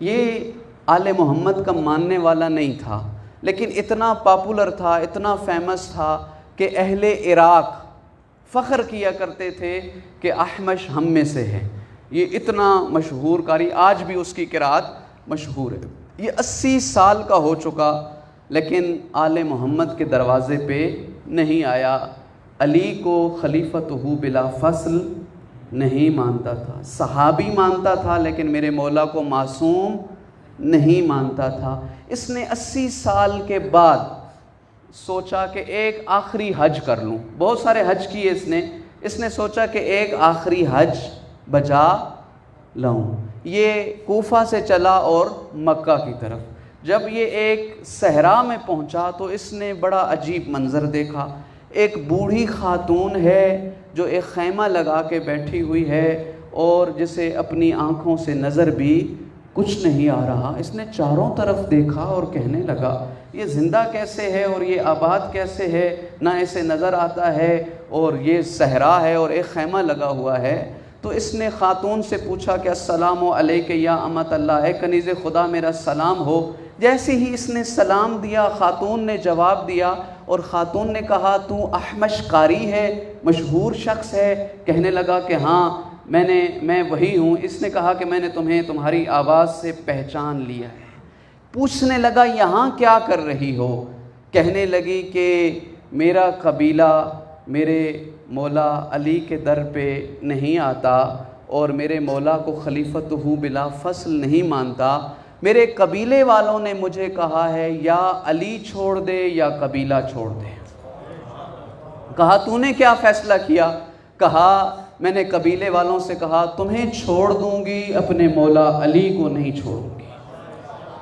یہ آل محمد کا ماننے والا نہیں تھا، لیکن اتنا پاپولر تھا، اتنا فیمس تھا کہ اہل عراق فخر کیا کرتے تھے کہ احمش ہم میں سے ہے۔ یہ اتنا مشہور قاری، آج بھی اس کی قرات مشہور ہے۔ یہ 80 سال کا ہو چکا، لیکن آل محمد کے دروازے پہ نہیں آیا۔ علی کو خلیفتہ بلا فصل نہیں مانتا تھا، صحابی مانتا تھا، لیکن میرے مولا کو معصوم نہیں مانتا تھا۔ اس نے 80 سال کے بعد سوچا کہ ایک آخری حج کر لوں۔ بہت سارے حج کیے اس نے سوچا کہ ایک آخری حج بجا لاؤں۔ یہ کوفہ سے چلا اور مکہ کی طرف۔ جب یہ ایک صحرا میں پہنچا تو اس نے بڑا عجیب منظر دیکھا۔ ایک بوڑھی خاتون ہے جو ایک خیمہ لگا کے بیٹھی ہوئی ہے اور جسے اپنی آنکھوں سے نظر بھی کچھ نہیں آ رہا۔ اس نے چاروں طرف دیکھا اور کہنے لگا یہ زندہ کیسے ہے اور یہ آباد کیسے ہے، نہ اسے نظر آتا ہے اور یہ صحرا ہے اور ایک خیمہ لگا ہوا ہے۔ تو اس نے خاتون سے پوچھا کہ السلام علیک یا امت اللہ، اے کنیز خدا میرا سلام ہو۔ جیسے ہی اس نے سلام دیا، خاتون نے جواب دیا اور خاتون نے کہا تو احمش قاری ہے، مشہور شخص ہے؟ کہنے لگا کہ ہاں میں وہی ہوں۔ اس نے کہا کہ میں نے تمہیں تمہاری آواز سے پہچان لیا ہے۔ پوچھنے لگا یہاں کیا کر رہی ہو؟ کہنے لگی کہ میرا قبیلہ میرے مولا علی کے در پہ نہیں آتا اور میرے مولا کو خلیفتہ بلا فصل نہیں مانتا۔ میرے قبیلے والوں نے مجھے کہا ہے یا علی چھوڑ دے یا قبیلہ چھوڑ دے۔ کہا تو نے کیا فیصلہ کیا؟ کہا میں نے قبیلے والوں سے کہا تمہیں چھوڑ دوں گی، اپنے مولا علی کو نہیں چھوڑوں گی۔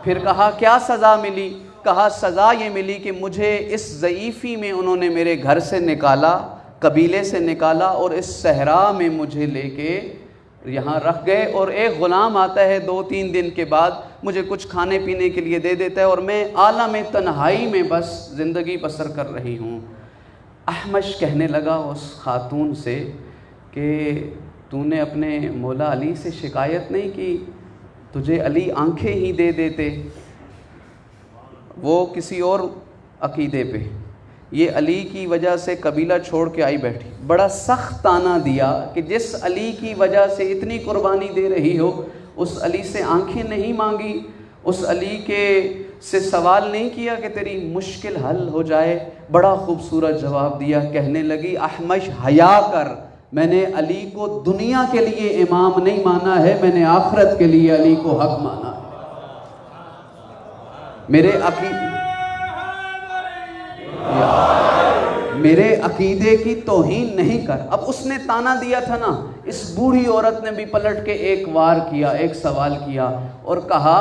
پھر کہا کیا سزا ملی؟ کہا سزا یہ ملی کہ مجھے اس ضعیفی میں انہوں نے میرے گھر سے نکالا، قبیلے سے نکالا اور اس صحرا میں مجھے لے کے یہاں رکھ گئے، اور ایک غلام آتا ہے 2-3 دن کے بعد مجھے کچھ کھانے پینے کے لیے دے دیتا ہے اور میں عالم تنہائی میں بس زندگی بسر کر رہی ہوں۔ احمش کہنے لگا اس خاتون سے کہ تو نے اپنے مولا علی سے شکایت نہیں کی؟ تجھے علی آنکھیں ہی دے دیتے، وہ کسی اور عقیدے پہ، یہ علی کی وجہ سے قبیلہ چھوڑ کے آئی بیٹھی۔ بڑا سخت طعنہ دیا کہ جس علی کی وجہ سے اتنی قربانی دے رہی ہو، اس علی سے آنکھیں نہیں مانگی، اس علی کے سے سوال نہیں کیا کہ تیری مشکل حل ہو جائے؟ بڑا خوبصورت جواب دیا۔ کہنے لگی احمش حیا کر، میں نے علی کو دنیا کے لیے امام نہیں مانا ہے، میں نے آخرت کے لیے علی کو حق مانا ہے۔ میرے عقیدے کی توہین نہیں کر۔ اب اس نے طعنہ دیا تھا نا، اس بوڑھی عورت نے بھی پلٹ کے ایک وار کیا، ایک سوال کیا اور کہا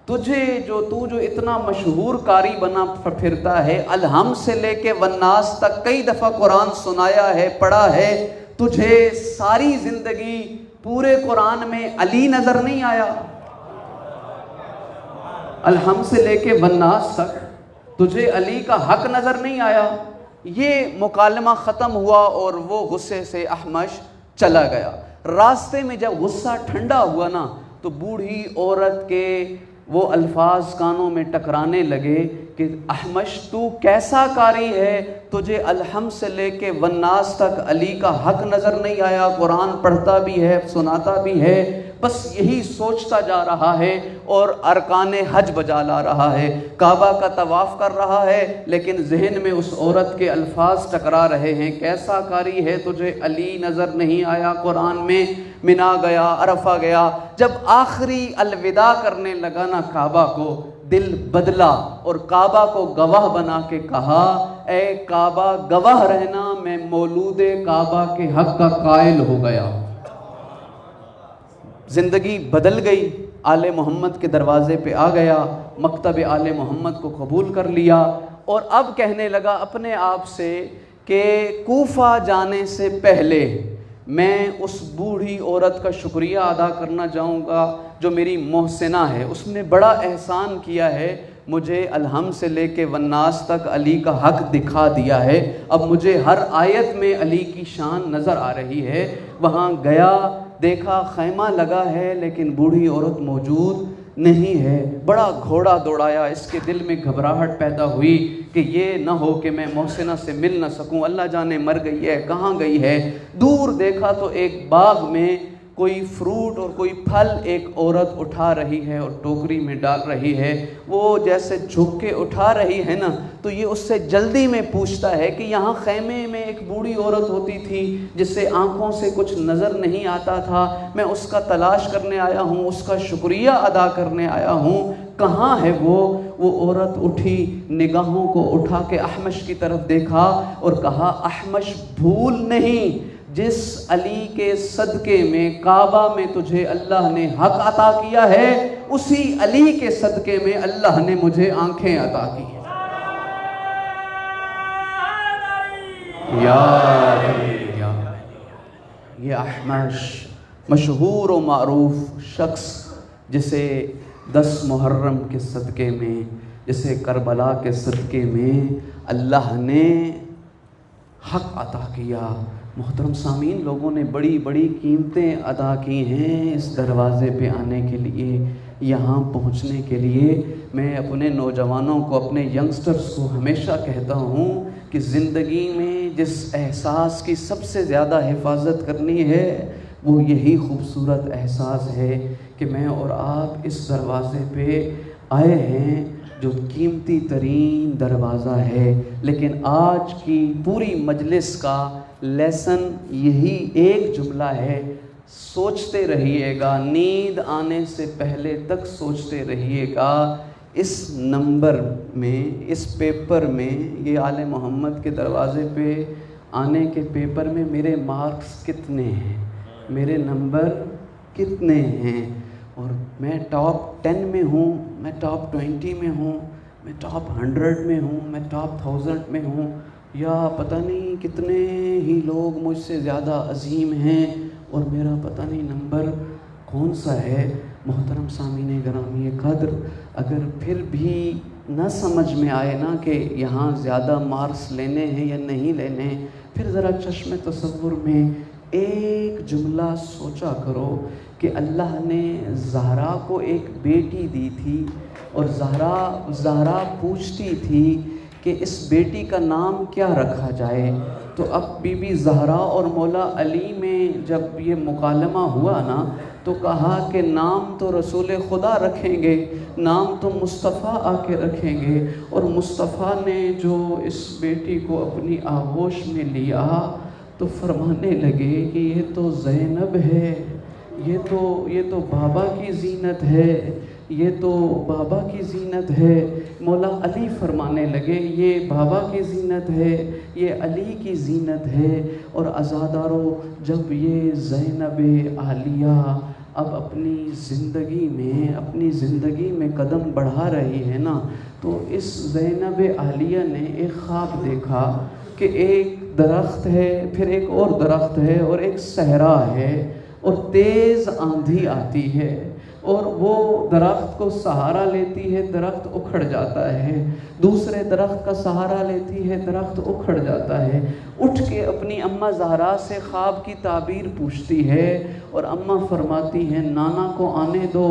تو جو اتنا مشہور قاری بنا پھرتا ہے، الحم سے لے کے والناس تک کئی دفعہ قرآن سنایا ہے، پڑھا ہے، تجھے ساری زندگی پورے قرآن میں علی نظر نہیں آیا؟ الحم سے لے کے والناس تک تجھے علی کا حق نظر نہیں آیا؟ یہ مکالمہ ختم ہوا اور وہ غصے سے احمش چلا گیا۔ راستے میں جب غصہ ٹھنڈا ہوا نا تو بوڑھی عورت کے وہ الفاظ کانوں میں ٹکرانے لگے کہ احمش تو کیسا قاری ہے، تجھے الحم سے لے کے والناس تک علی کا حق نظر نہیں آیا؟ قرآن پڑھتا بھی ہے، سناتا بھی ہے، بس یہی سوچتا جا رہا ہے اور ارکان حج بجا لا رہا ہے، کعبہ کا طواف کر رہا ہے، لیکن ذہن میں اس عورت کے الفاظ ٹکرا رہے ہیں، کیسا قاری ہے، تجھے علی نظر نہیں آیا؟ قرآن میں منا گیا، عرفہ گیا، جب آخری الوداع کرنے لگا نا کعبہ کو، دل بدلا اور کعبہ کو گواہ بنا کے کہا اے کعبہ گواہ رہنا، میں مولود کعبہ کے حق کا قائل ہو گیا۔ زندگی بدل گئی، آل محمد کے دروازے پہ آ گیا، مکتب آل محمد کو قبول کر لیا، اور اب کہنے لگا اپنے آپ سے کہ کوفہ جانے سے پہلے میں اس بوڑھی عورت کا شکریہ ادا کرنا چاہوں گا جو میری محسنہ ہے، اس نے بڑا احسان کیا ہے، مجھے الحم سے لے کے والناس تک علی کا حق دکھا دیا ہے، اب مجھے ہر آیت میں علی کی شان نظر آ رہی ہے۔ وہاں گیا، دیکھا خیمہ لگا ہے لیکن بوڑھی عورت موجود نہیں ہے۔ بڑا گھوڑا دوڑایا، اس کے دل میں گھبراہٹ پیدا ہوئی کہ یہ نہ ہو کہ میں محسنہ سے مل نہ سکوں، اللہ جانے مر گئی ہے، کہاں گئی ہے۔ دور دیکھا تو ایک باغ میں کوئی فروٹ اور کوئی پھل ایک عورت اٹھا رہی ہے اور ٹوکری میں ڈال رہی ہے۔ وہ جیسے جھک کے اٹھا رہی ہے نا، تو یہ اس سے جلدی میں پوچھتا ہے کہ یہاں خیمے میں ایک بوڑھی عورت ہوتی تھی جس سے آنکھوں سے کچھ نظر نہیں آتا تھا، میں اس کا تلاش کرنے آیا ہوں، اس کا شکریہ ادا کرنے آیا ہوں، کہاں ہے وہ عورت اٹھی، نگاہوں کو اٹھا کے احمش کی طرف دیکھا اور کہا احمش بھول نہیں، جس علی کے صدقے میں کعبہ میں تجھے اللہ نے حق عطا کیا ہے، اسی علی کے صدقے میں اللہ نے مجھے آنکھیں عطا کی ہیں۔ یا علی یا علی۔ یہ احمش مشہور و معروف شخص جسے 10 محرم کے صدقے میں، جسے کربلا کے صدقے میں اللہ نے حق عطا کیا۔ محترم سامعین، لوگوں نے بڑی بڑی قیمتیں ادا کی ہیں اس دروازے پہ آنے کے لیے، یہاں پہنچنے کے لیے۔ میں اپنے نوجوانوں کو، اپنے ینگسٹرز کو ہمیشہ کہتا ہوں کہ زندگی میں جس احساس کی سب سے زیادہ حفاظت کرنی ہے وہ یہی خوبصورت احساس ہے کہ میں اور آپ اس دروازے پہ آئے ہیں جو قیمتی ترین دروازہ ہے۔ لیکن آج کی پوری مجلس کا لیسن یہی ایک جملہ ہے، سوچتے رہیے گا، نیند آنے سے پہلے تک سوچتے رہیے گا، اس نمبر میں، اس پیپر میں، یہ آل محمد کے دروازے پہ آنے کے پیپر میں میرے مارکس کتنے ہیں، میرے نمبر کتنے ہیں، اور میں ٹاپ 10 میں ہوں، میں ٹاپ 20 میں ہوں، میں ٹاپ 100 میں ہوں، میں ٹاپ 1000 میں ہوں، یا پتہ نہیں کتنے ہی لوگ مجھ سے زیادہ عظیم ہیں اور میرا پتہ نہیں نمبر کون سا ہے۔ محترم سامعین گرامی قدر، اگر پھر بھی نہ سمجھ میں آئے نا کہ یہاں زیادہ مارکس لینے ہیں یا نہیں لینے، پھر ذرا چشم تصور میں ایک جملہ سوچا کرو کہ اللہ نے زہرا کو ایک بیٹی دی تھی اور زہرا پوچھتی تھی کہ اس بیٹی کا نام کیا رکھا جائے، تو اب بی بی زہرا اور مولا علی میں جب یہ مکالمہ ہوا نا تو کہا کہ نام تو رسول خدا رکھیں گے، نام تو مصطفیٰ آ کے رکھیں گے، اور مصطفیٰ نے جو اس بیٹی کو اپنی آغوش میں لیا تو فرمانے لگے کہ یہ تو زینب ہے، یہ تو بابا کی زینت ہے، یہ تو بابا کی زینت ہے۔ مولا علی فرمانے لگے یہ بابا کی زینت ہے، یہ علی کی زینت ہے۔ اور عزادارو، جب یہ زینب عالیہ اب اپنی زندگی میں قدم بڑھا رہی ہے نا، تو اس زینب عالیہ نے ایک خواب دیکھا کہ ایک درخت ہے، پھر ایک اور درخت ہے، اور ایک صحرا ہے، اور تیز آندھی آتی ہے، اور وہ درخت کو سہارا لیتی ہے، درخت اکھڑ جاتا ہے، دوسرے درخت کا سہارا لیتی ہے، درخت اکھڑ جاتا ہے۔ اٹھ کے اپنی اماں زہرا سے خواب کی تعبیر پوچھتی ہے، اور اماں فرماتی ہیں نانا کو آنے دو،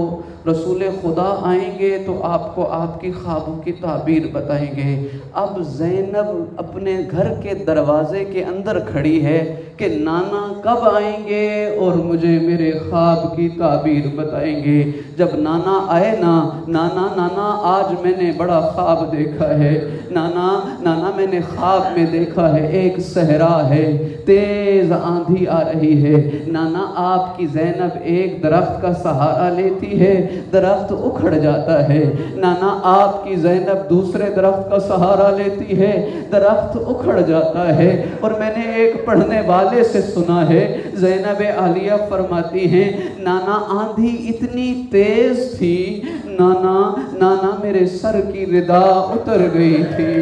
رسول خدا آئیں گے تو آپ کو آپ کی خوابوں کی تعبیر بتائیں گے۔ اب زینب اپنے گھر کے دروازے کے اندر کھڑی ہے کہ نانا کب آئیں گے اور مجھے میرے خواب کی تعبیر بتائیں گے۔ جب نانا آئے نا، نانا آج میں نے بڑا خواب دیکھا ہے، نانا میں نے خواب میں دیکھا ہے ایک صحرا ہے، تیز آندھی آ رہی ہے، نانا آپ کی زینب ایک درخت کا سہارا لیتی ہے، درخت اکھڑ جاتا ہے، نانا آپ کی زینب دوسرے درخت کا سہارا لیتی ہے، درخت اکھڑ جاتا ہے۔ اور میں نے ایک پڑھنے والے سے سنا ہے، زینب عالیہ فرماتی ہیں نانا آندھی اتنی تیز تھی، نانا میرے سر کی ردا اتر گئی تھی،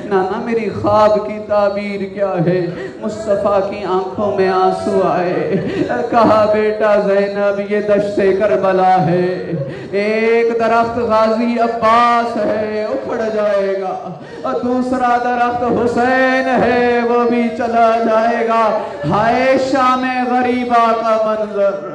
نانا میری خواب کی تعبیر کیا ہے؟ مصطفیٰ کی آنکھوں میں آنسو آئے، کہا بیٹا زینب یہ دشت کربلا ہے، ایک درخت غازی عباس ہے اکھڑ جائے گا، اور دوسرا درخت حسین ہے وہ بھی چلا جائے گا۔ ہائے شام غریبہ کا منظر،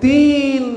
3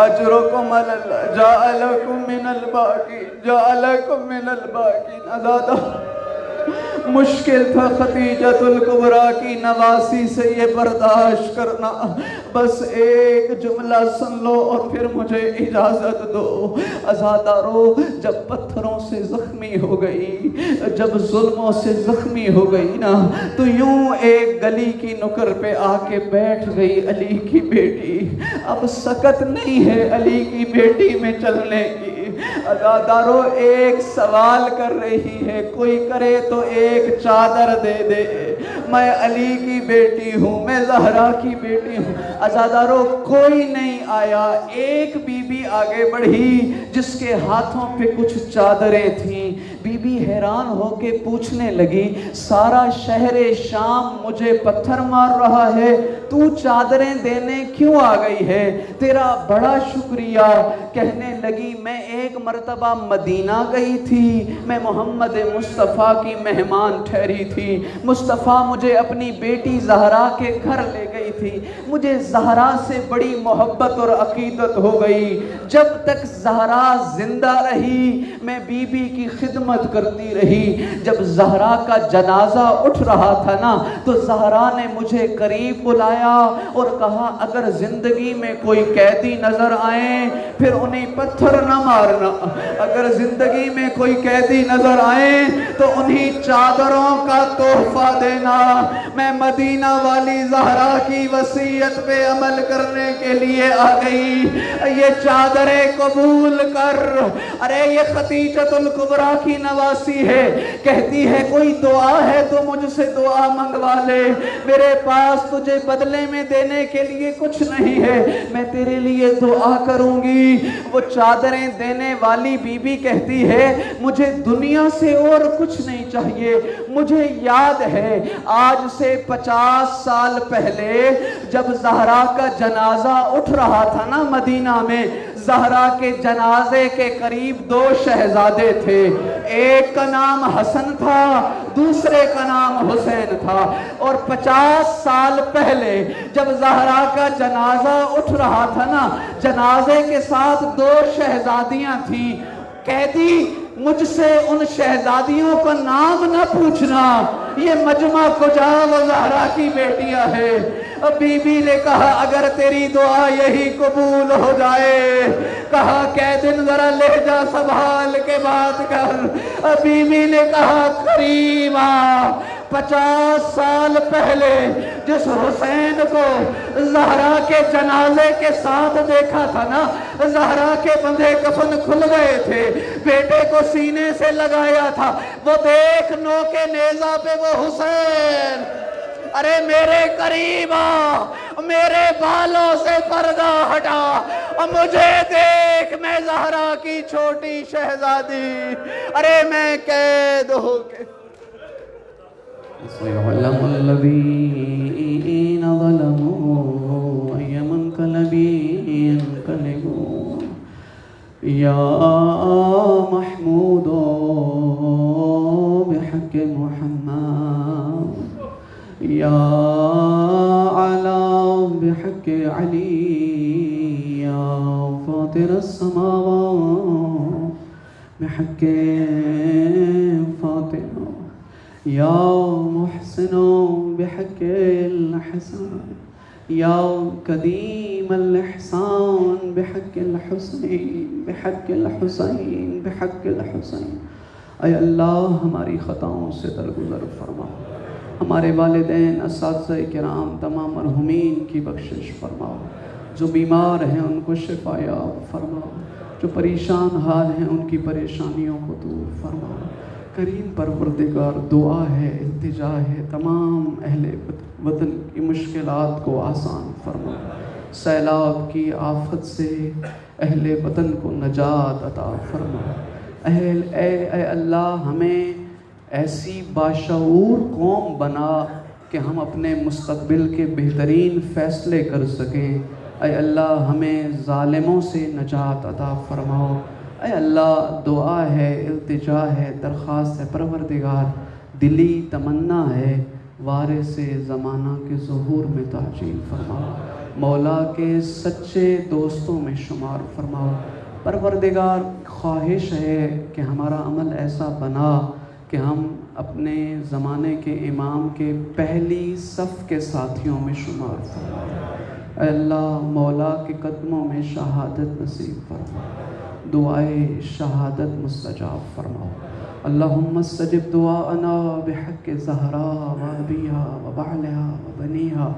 اجرکم علی اللہ جعلکم من الباقین جعلکم من الباقین۔ آزادہ مشکل تھا خدیجۃ الکبریٰ کی نواسی سے یہ برداشت کرنا، بس ایک جملہ سن لو اور پھر مجھے اجازت دو۔ عزادارو جب پتھروں سے زخمی ہو گئی، جب ظلموں سے زخمی ہو گئی نا، تو یوں ایک گلی کی نکر پہ آ کے بیٹھ گئی علی کی بیٹی۔ اب سکت نہیں ہے علی کی بیٹی میں چلنے کی۔ عزادارو ایک سوال کر رہی ہے، کوئی کرے تو ایک چادر دے دے، میں علی کی بیٹی ہوں، میں زہرا کی بیٹی ہوں۔ عزادارو کوئی نہیں آیا، ایک بی بی آگے بڑھی جس کے ہاتھوں پہ کچھ چادریں تھیں۔ بی بی حیران ہو کے پوچھنے لگی، سارا شہر شام مجھے پتھر مار رہا ہے، تو چادریں دینے کیوں آ گئی ہے؟ تیرا بڑا شکریہ۔ کہنے لگی میں ایک مرتبہ مدینہ گئی تھی، میں محمد مصطفیٰ کی مہمان ٹھہری تھی، مصطفیٰ مجھے اپنی بیٹی زہرا کے گھر لے گئی تھی، مجھے زہرا سے بڑی محبت اور عقیدت ہو گئی۔ جب تک زہرا زندہ رہی میں بی بی کی خدمت کرتی رہی۔ جب زہرا کا جنازہ اٹھ رہا تھا نا، تو زہرا نے مجھے قریب بلایا اور کہا اگر زندگی میں کوئی قیدی نظر آئیں پھر انہیں پتھر نہ مارنا، اگر زندگی میں کوئی قیدی نظر آئیں تو انہیں چادروں کا تحفہ دینا۔ میں مدینہ والی زہرا کی وصیت پہ عمل کرنے کے لیے آ گئی، یہ چادریں قبول کر۔ ارے یہ خدیجۃ الکبریٰ کی نواسی ہے، کہتی ہے کوئی دعا ہے تو مجھ سے دعا منگوا لے، میرے پاس تجھے بدلے میں دینے کے لیے کچھ نہیں ہے، میں تیرے لیے دعا کروں گی۔ وہ چادریں دینے والی بی بی کہتی ہے مجھے دنیا سے اور کچھ نہیں چاہیے، مجھے یاد ہے آج سے 50 سال پہلے جب زہرا کا جنازہ اٹھ رہا تھا نا مدینہ میں، زہرا کے جنازے کے قریب 2 شہزادے تھے، ایک کا نام حسن تھا، دوسرے کا نام حسین تھا، اور 50 سال پہلے جب زہرا کا جنازہ اٹھ رہا تھا نا، جنازے کے ساتھ 2 شہزادیاں تھیں۔ قیدی مجھ سے ان شہزادیوں کا نام نہ پوچھنا، یہ مجمع کجا و زہرا کی بیٹیاں ہیں۔ بی بی نے کہا اگر تیری دعا یہی قبول ہو جائے، کہا قیدن ذرا لہجہ سنبھال کے بات کر۔ بی بی نے کہا کریمہ 50 سال پہلے جس حسین کو زہرا کے جنازے کے ساتھ دیکھا تھا نا، زہرا کے بندھے کفن کھل گئے تھے، بیٹے کو سینے سے لگایا تھا، وہ دیکھ نو کے نیزہ پہ وہ حسین۔ ارے میرے کریمہ میرے بالوں سے پردہ ہٹا، مجھے دیکھ میں زہرا کی چھوٹی شہزادی، ارے میں قید ہو کے۔ سَيَعْلَمُ الَّذِينَ ظَلَمُوا أَيَّ مُنْقَلَبٍ يَنْقَلِبُونَ يَا مَحْمُودُ بِحَقِّ مُحَمَّدٍ يَا عَلَى بِحَقِّ عَلِيٍّ يَا فَاطِرَ السَّمَاوَاتِ بِحَقِّ فَاطِمَةٍ یا محسن بحق الحسن یا قدیم الاحسان بحق الحسین بحق الحسین بحق الحسین۔ اے اللہ ہماری خطاؤں سے درگزر فرما، ہمارے والدین اساتذہ کرام تمام مرحومین کی بخشش فرما، جو بیمار ہیں ان کو شفا یاب فرما، جو پریشان حال ہیں ان کی پریشانیوں کو دور فرما۔ کریم پروردگار دعا ہے، التجا ہے، تمام اہل وطن کی مشکلات کو آسان فرما، سیلاب کی آفت سے اہل وطن کو نجات عطا فرما۔ اے اللہ ہمیں ایسی باشعور قوم بنا کہ ہم اپنے مستقبل کے بہترین فیصلے کر سکیں۔ اے اللہ ہمیں ظالموں سے نجات عطا فرماؤ۔ اے اللہ دعا ہے، التجا ہے، درخواست ہے، پروردگار دلی تمنا ہے، وارث زمانہ کے ظہور میں تعجیل فرما۔ مولا کے سچے دوستوں میں شمار فرماؤ۔ پروردگار خواہش ہے کہ ہمارا عمل ایسا بنا کہ ہم اپنے زمانے کے امام کے پہلی صف کے ساتھیوں میں شمار فرماؤ۔ اے اللہ مولا کے قدموں میں شہادت نصیب فرماؤ، دعائے شہادت مستجاب فرماؤ۔ اللہم استجب دعاءنا بحق زہراء وابیہا وبعلہا وبنیہا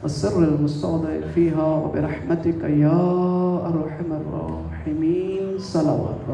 والسر المستودع فیہا وبرحمتک یا ارحم الراحمین۔ صلوات